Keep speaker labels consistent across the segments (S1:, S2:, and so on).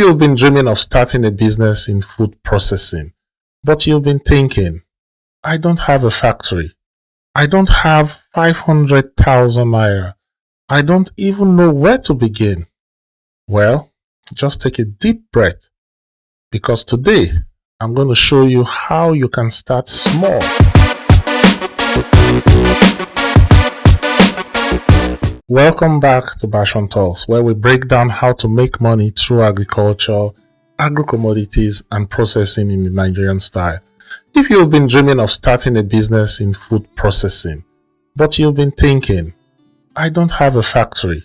S1: you've been dreaming of starting a business in food processing, but you've been thinking, I don't have a factory, I don't have 500,000 naira, I don't even know where to begin. Well, just take a deep breath, because today I'm going to show you how you can start small. Welcome back to Passion Talks, where we break down how to make money through agriculture, agro commodities, and processing in the Nigerian style. If you've been dreaming of starting a business in food processing, but you've been thinking, I don't have a factory,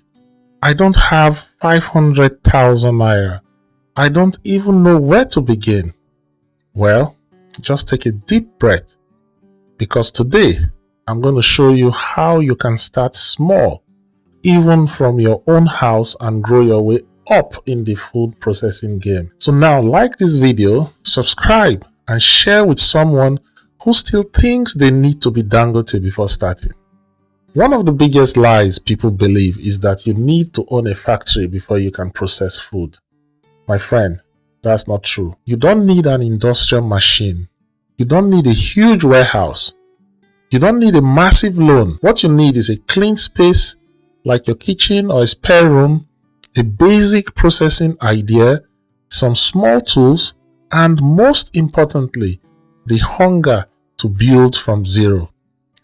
S1: I don't have 500,000 naira, I don't even know where to begin. Well, just take a deep breath, because today I'm going to show you how you can start small, even from your own house, and grow your way up in the food processing game. So now, like this video, subscribe, and share with someone who still thinks they need to be Dangote before starting. One of the biggest lies people believe is that you need to own a factory before you can process food. My friend, that's not true. You don't need an industrial machine. You don't need a huge warehouse. You don't need a massive loan. What you need is a clean space, like your kitchen or a spare room, a basic processing idea, some small tools, and most importantly, the hunger to build from zero.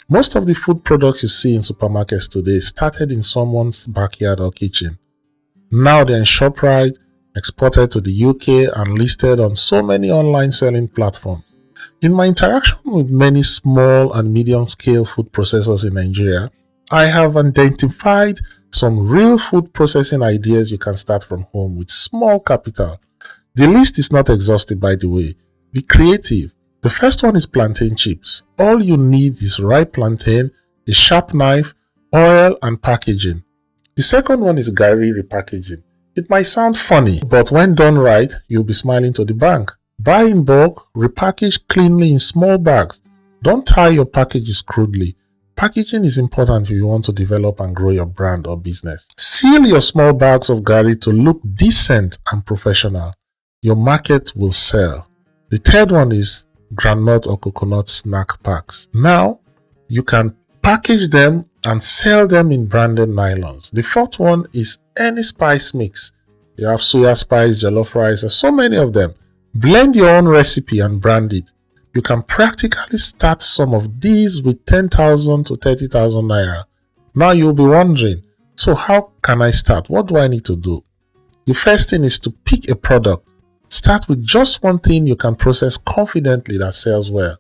S1: Most of the food products you see in supermarkets today started in someone's backyard or kitchen. Now they're in ShopRite, exported to the UK, and listed on so many online selling platforms. In my interaction with many small and medium-scale food processors in Nigeria, I have identified some real food processing ideas you can start from home with small capital. The list is not exhaustive, by the way. Be creative. The first one is plantain chips. All you need is ripe plantain, a sharp knife, oil, and packaging. The second one is garri repackaging. It might sound funny, but when done right, you'll be smiling to the bank. Buy in bulk, repackage cleanly in small bags. Don't tie your packages crudely. Packaging is important if you want to develop and grow your brand or business. Seal your small bags of garri to look decent and professional. Your market will sell. The third one is groundnut or coconut snack packs. Now, you can package them and sell them in branded nylons. The fourth one is any spice mix. You have soya spice, jollof rice, and so many of them. Blend your own recipe and brand it. You can practically start some of these with 10,000 to 30,000 naira. Now you'll be wondering, so how can I start? What do I need to do? The first thing is to pick a product. Start with just one thing you can process confidently that sells well.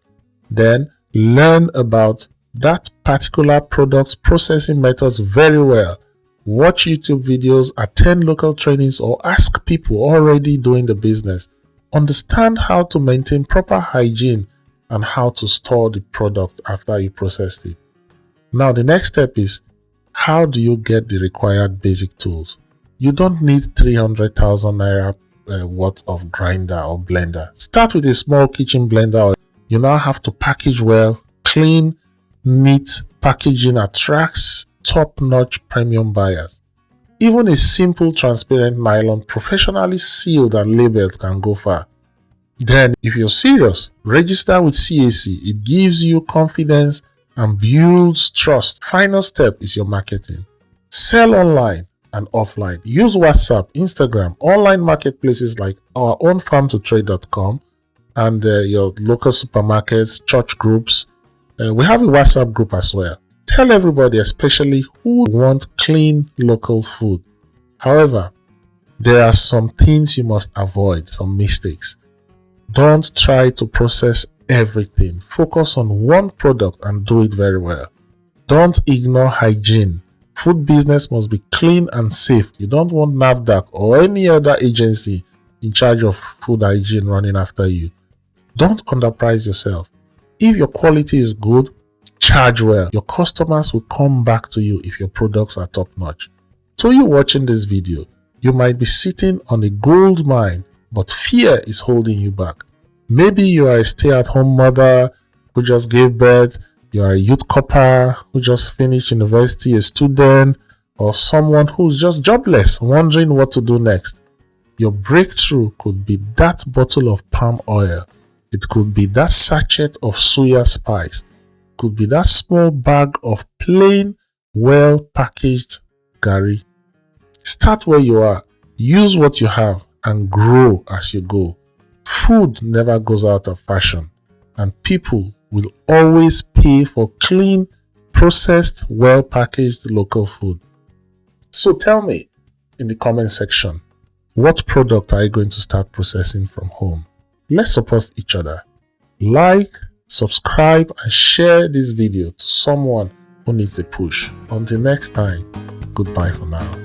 S1: Then learn about that particular product's processing methods very well. Watch YouTube videos, attend local trainings, or ask people already doing the business. Understand how to maintain proper hygiene and how to store the product after you processed it. Now the next step is, how do you get the required basic tools? You don't need 300,000 naira worth of grinder or blender. Start with a small kitchen blender. You now have to package well. Clean, neat packaging attracts top-notch premium buyers. Even a simple transparent nylon, professionally sealed and labeled, can go far. Then, if you're serious, register with CAC. It gives you confidence and builds trust. Final step is your marketing. Sell online and offline. Use WhatsApp, Instagram, online marketplaces like our own farmtotrade.com, and your local supermarkets, church groups. We have a WhatsApp group as well. Tell everybody, especially who want clean local food. However, there are some things you must avoid, some mistakes. Don't try to process everything. Focus on one product and do it very well. Don't ignore hygiene. Food business must be clean and safe. You don't want NAFDAC or any other agency in charge of food hygiene running after you. Don't underprice yourself. If your quality is good, charge well. Your customers will come back to you if your products are top-notch. So you watching this video, you might be sitting on a gold mine, but fear is holding you back. Maybe you are a stay-at-home mother who just gave birth, you are a youth copper who just finished university, a student, or someone who's just jobless, wondering what to do next. Your breakthrough could be that bottle of palm oil. It could be that sachet of soya spice. It could be that small bag of plain, well-packaged gari. Start where you are. Use what you have and grow as you go. Food never goes out of fashion, and people will always pay for clean, processed, well-packaged local food. So tell me in the comment section, what product are you going to start processing from home? Let's support each other. Like, subscribe, and share this video to someone who needs a push. Until next time, goodbye for now.